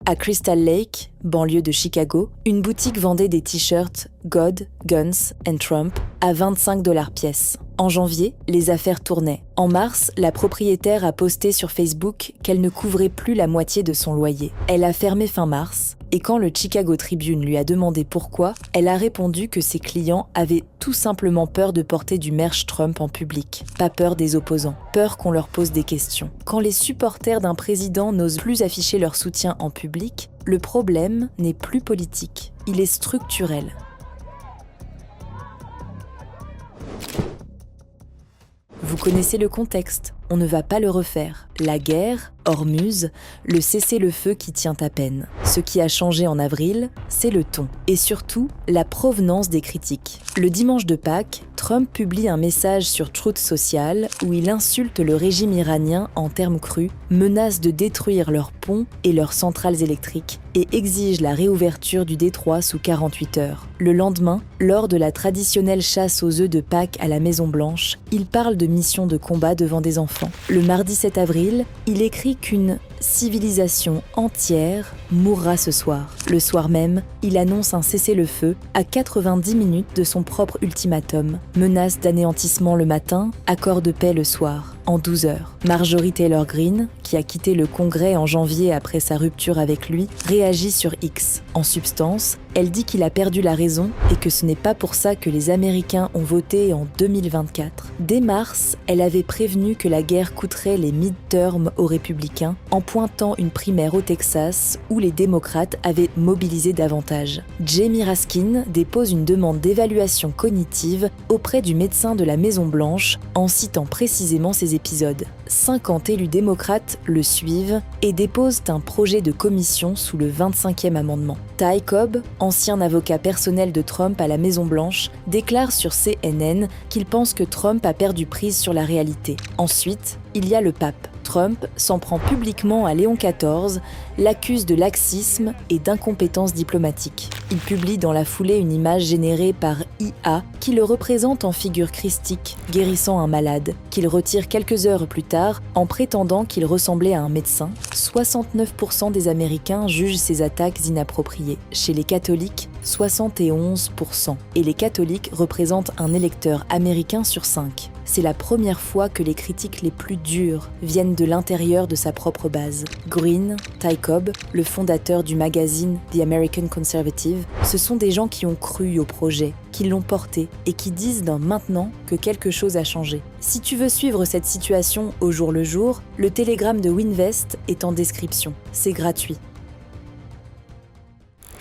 À Crystal Lake, banlieue de Chicago, une boutique vendait des t-shirts God, Guns and Trump à 25$ pièce. En janvier, les affaires tournaient. En mars, la propriétaire a posté sur Facebook qu'elle ne couvrait plus la moitié de son loyer. Elle a fermé fin mars, et quand le Chicago Tribune lui a demandé pourquoi, elle a répondu que ses clients avaient tout simplement peur de porter du merch Trump en public. Pas peur des opposants, peur qu'on leur pose des questions. Quand les supporters d'un président n'osent plus afficher leur soutien en public, le problème n'est plus politique, il est structurel. Vous connaissez le contexte, on ne va pas le refaire. La guerre, Hormuz, le cessez-le-feu qui tient à peine. Ce qui a changé en avril, c'est le ton. Et surtout, la provenance des critiques. Le dimanche de Pâques, Trump publie un message sur Truth Social où il insulte le régime iranien en termes crus, menace de détruire leurs ponts et leurs centrales électriques et exige la réouverture du détroit sous 48 heures. Le lendemain, lors de la traditionnelle chasse aux œufs de Pâques à la Maison-Blanche, il parle de mission de combat devant des enfants. Le mardi 7 avril, il écrit qu'une civilisation entière mourra ce soir. Le soir même, il annonce un cessez-le-feu à 90 minutes de son propre ultimatum. Menace d'anéantissement le matin, accord de paix le soir, en 12 heures. Marjorie Taylor Greene, qui a quitté le Congrès en janvier après sa rupture avec lui, réagit sur X. En substance, elle dit qu'il a perdu la raison et que ce n'est pas pour ça que les Américains ont voté en 2024. Dès mars, elle avait prévenu que la guerre coûterait les midterms aux républicains en pointant une primaire au Texas où les démocrates avaient mobilisé davantage. Jamie Raskin dépose une demande d'évaluation cognitive auprès du médecin de la Maison-Blanche en citant précisément ces épisodes. 50 élus démocrates le suivent et déposent un projet de commission sous le 25e amendement. Ty Cobb, ancien avocat personnel de Trump à la Maison-Blanche, déclare sur CNN qu'il pense que Trump a perdu prise sur la réalité. Ensuite, il y a le pape. Trump s'en prend publiquement à Léon XIV, l'accuse de laxisme et d'incompétence diplomatique. Il publie dans la foulée une image générée par IA qui le représente en figure christique, guérissant un malade, qu'il retire quelques heures plus tard en prétendant qu'il ressemblait à un médecin. 69% des Américains jugent ces attaques inappropriées. Chez les catholiques, 71%. Et les catholiques représentent un électeur américain sur 5. C'est la première fois que les critiques les plus dures viennent de l'intérieur de sa propre base. Greene, Ty Cobb, le fondateur du magazine The American Conservative, ce sont des gens qui ont cru au projet, qui l'ont porté et qui disent dans maintenant que quelque chose a changé. Si tu veux suivre cette situation au jour le jour, le télégramme de Winvest est en description. C'est gratuit.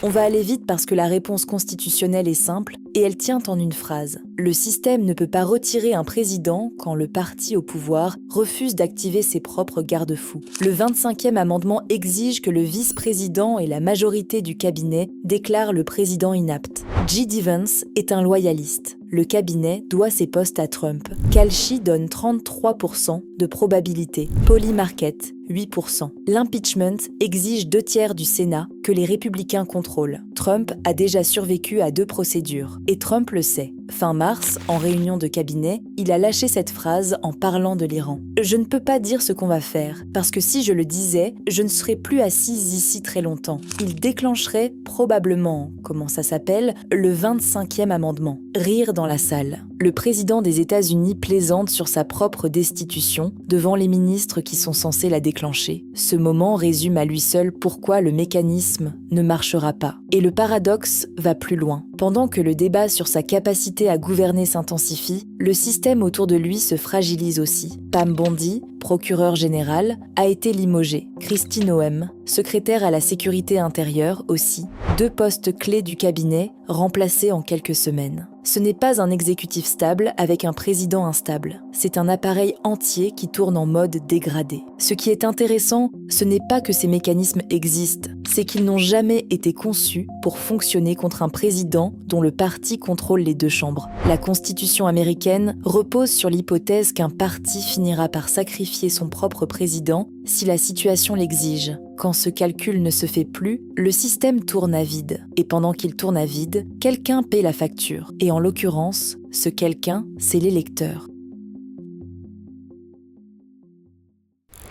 On va aller vite parce que la réponse constitutionnelle est simple et elle tient en une phrase. Le système ne peut pas retirer un président quand le parti au pouvoir refuse d'activer ses propres garde-fous. Le 25e amendement exige que le vice-président et la majorité du cabinet déclarent le président inapte. J.D. Vance est un loyaliste. Le cabinet doit ses postes à Trump. Kalshi donne 33% de probabilité. Polly Market, 8%. L'impeachment exige 2/3 du Sénat que les républicains contrôlent. Trump a déjà survécu à 2 procédures. Et Trump le sait. Fin mars, en réunion de cabinet, il a lâché cette phrase en parlant de l'Iran. « Je ne peux pas dire ce qu'on va faire, parce que si je le disais, je ne serais plus assise ici très longtemps. » Il déclencherait probablement, comment ça s'appelle, le 25e amendement. Rire dans la salle. Le président des États-Unis plaisante sur sa propre destitution devant les ministres qui sont censés la déclencher. Ce moment résume à lui seul pourquoi le mécanisme ne marchera pas. Et le paradoxe va plus loin. Pendant que le débat sur sa capacité à gouverner s'intensifie, le système autour de lui se fragilise aussi. Pam Bondi, procureur général, a été limogé. Kristi Noem, secrétaire à la sécurité intérieure aussi. 2 postes clés du cabinet remplacés en quelques semaines. Ce n'est pas un exécutif stable avec un président instable. C'est un appareil entier qui tourne en mode dégradé. Ce qui est intéressant, ce n'est pas que ces mécanismes existent, c'est qu'ils n'ont jamais été conçus pour fonctionner contre un président dont le parti contrôle les 2 chambres. La Constitution américaine repose sur l'hypothèse qu'un parti finira par sacrifier son propre président si la situation l'exige. Quand ce calcul ne se fait plus, le système tourne à vide. Et pendant qu'il tourne à vide, quelqu'un paie la facture. Et en l'occurrence, ce quelqu'un, c'est l'électeur.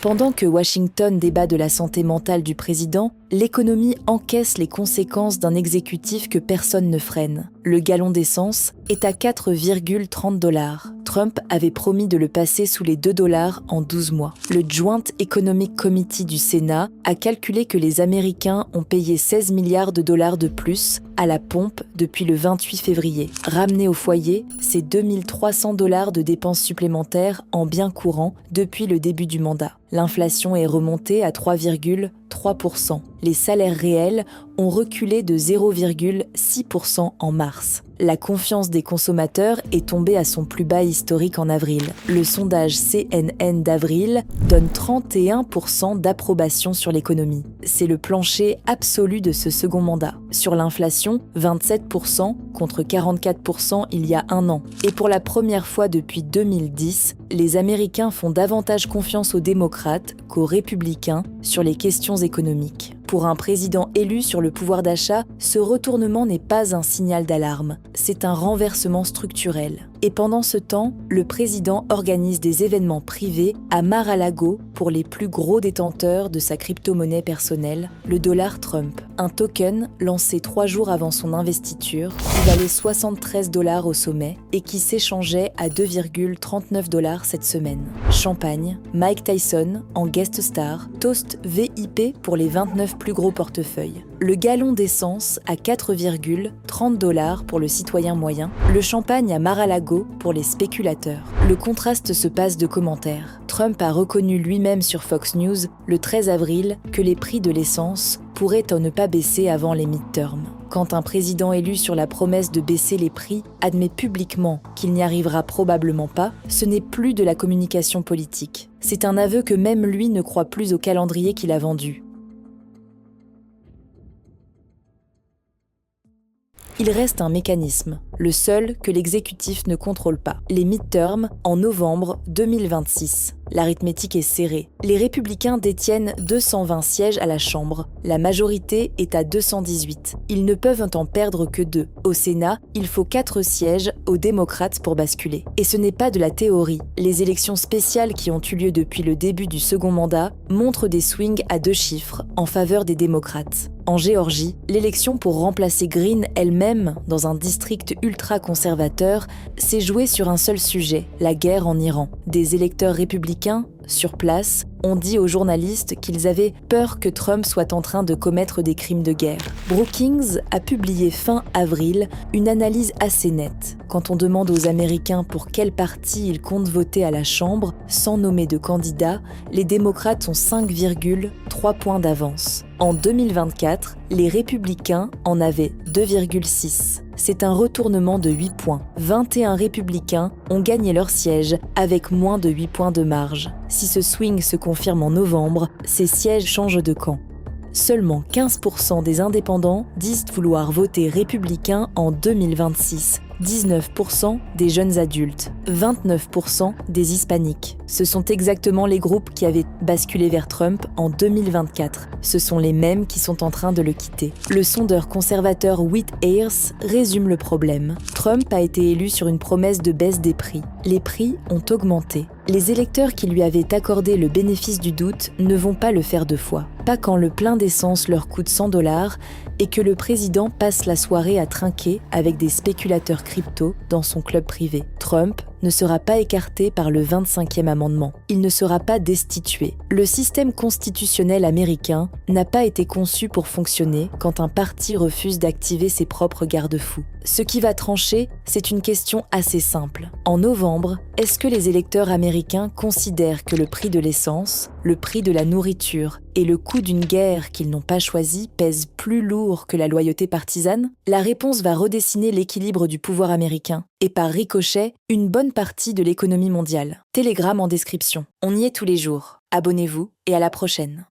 Pendant que Washington débat de la santé mentale du président, l'économie encaisse les conséquences d'un exécutif que personne ne freine. Le gallon d'essence est à 4,30 $. Trump avait promis de le passer sous les 2 $ en 12 mois. Le Joint Economic Committee du Sénat a calculé que les Américains ont payé 16 milliards de dollars de plus à la pompe depuis le 28 février. Ramené au foyer, c'est 2 300 $ de dépenses supplémentaires en biens courants depuis le début du mandat. L'inflation est remontée à 3,3%. Les salaires réels ont reculé de 0,6% en mars. La confiance des consommateurs est tombée à son plus bas historique en avril. Le sondage CNN d'avril donne 31% d'approbation sur l'économie. C'est le plancher absolu de ce second mandat. Sur l'inflation, 27% contre 44% il y a un an. Et pour la première fois depuis 2010, les Américains font davantage confiance aux démocrates qu'aux républicains sur les questions économiques. Pour un président élu sur le pouvoir d'achat, ce retournement n'est pas un signal d'alarme, c'est un renversement structurel. Et pendant ce temps, le président organise des événements privés à Mar-a-Lago pour les plus gros détenteurs de sa crypto-monnaie personnelle, le dollar Trump. Un token lancé 3 jours avant son investiture, qui valait 73 $ au sommet et qui s'échangeait à 2,39 $ cette semaine. Champagne, Mike Tyson en guest star, toast VIP pour les 29 plus gros portefeuilles. Le gallon d'essence à 4,30 $ pour le citoyen moyen, le champagne à Mar-a-Lago pour les spéculateurs. Le contraste se passe de commentaires. Trump a reconnu lui-même sur Fox News le 13 avril que les prix de l'essence pourraient ne pas baisser avant les midterms. Quand un président élu sur la promesse de baisser les prix admet publiquement qu'il n'y arrivera probablement pas, ce n'est plus de la communication politique. C'est un aveu que même lui ne croit plus au calendrier qu'il a vendu. Il reste un mécanisme, le seul que l'exécutif ne contrôle pas. Les midterms en novembre 2026. L'arithmétique est serrée. Les républicains détiennent 220 sièges à la Chambre. La majorité est à 218. Ils ne peuvent en perdre que 2. Au Sénat, il faut 4 sièges aux démocrates pour basculer. Et ce n'est pas de la théorie. Les élections spéciales qui ont eu lieu depuis le début du second mandat montrent des swings à 2 chiffres en faveur des démocrates. En Géorgie, l'élection pour remplacer Green elle-même dans un district ultra-conservateur s'est jouée sur un seul sujet, la guerre en Iran. Des électeurs républicains, sur place, ont dit aux journalistes qu'ils avaient peur que Trump soit en train de commettre des crimes de guerre. Brookings a publié fin avril une analyse assez nette. Quand on demande aux Américains pour quel parti ils comptent voter à la Chambre, sans nommer de candidat, les démocrates ont 5,3 points d'avance. En 2024, les républicains en avaient 2,6. C'est un retournement de 8 points. 21 républicains ont gagné leur siège avec moins de 8 points de marge. Si ce swing se confirme en novembre, ces sièges changent de camp. Seulement 15% des indépendants disent vouloir voter républicain en 2026. 19% des jeunes adultes, 29% des hispaniques. Ce sont exactement les groupes qui avaient basculé vers Trump en 2024. Ce sont les mêmes qui sont en train de le quitter. Le sondeur conservateur Whit Ayers résume le problème. Trump a été élu sur une promesse de baisse des prix. Les prix ont augmenté. Les électeurs qui lui avaient accordé le bénéfice du doute ne vont pas le faire 2 fois. Pas quand le plein d'essence leur coûte 100 $ et que le président passe la soirée à trinquer avec des spéculateurs crypto dans son club privé. Trump ne sera pas écarté par le 25e amendement. Il ne sera pas destitué. Le système constitutionnel américain n'a pas été conçu pour fonctionner quand un parti refuse d'activer ses propres garde-fous. Ce qui va trancher, c'est une question assez simple. En novembre, est-ce que les électeurs américains considèrent que le prix de l'essence, le prix de la nourriture et le coût d'une guerre qu'ils n'ont pas choisie pèsent plus lourd que la loyauté partisane? La réponse va redessiner l'équilibre du pouvoir américain et par ricochet, une bonne partie de l'économie mondiale. Telegram en description. On y est tous les jours. Abonnez-vous et à la prochaine.